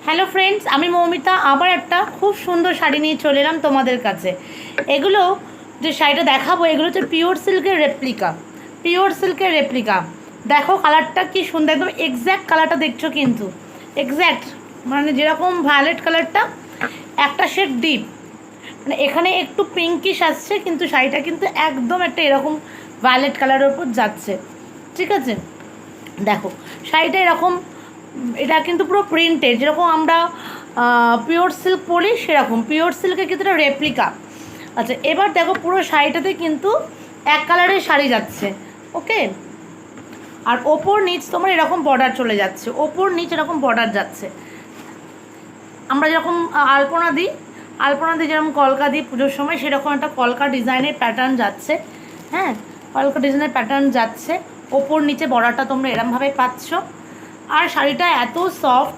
Hello friends, আমি মৌমিতা আবার একটা খুব সুন্দর শাড়ি নিয়ে চলে এলাম তোমাদের কাছে। এগুলো যে শাড়িটা দেখাবো এগুলো হচ্ছে পিওর সিল্কের রেপ্লিকা। দেখো কালারটা কি সুন্দর, একদম এক্স্যাক্ট কালারটা দেখছো কিন্তু এক্স্যাক্ট, মানে যেরকম ভায়োলেট কালারটা একটা শেড ডিপ, মানে এখানে একটু পিঙ্কিশ আসছে কিন্তু শাড়িটা কিন্তু একদম একটা এরকম ভায়োলেট কালারের উপর যাচ্ছে। ঠিক আছে, দেখো শাড়িটা এরকম, এটা কিন্তু পুরো প্রিন্টেড, যেরকম আমরা পিওর সিল্ক পরি সেরকম পিওর সিল্কের কিন্তু এটা রেপ্লিকা। আচ্ছা, এবার দেখো পুরো শাড়িটাতে কিন্তু এক কালারের শাড়ি যাচ্ছে। ওকে, আর ওপর নিচ তোমার এরকম বর্ডার চলে যাচ্ছে, ওপর নিচ এরকম বর্ডার যাচ্ছে। আমরা যখন আলপনা দিই যেরকম কলকা দিই পুজোর সময়, সেরকম একটা কলকা ডিজাইনের প্যাটার্ন যাচ্ছে। হ্যাঁ, কলকা ডিজাইনের প্যাটার্ন যাচ্ছে, ওপর নিচে বর্ডারটা তোমরা এরমভাবে পাচ্ছ। আর শাড়িটা এত সফট,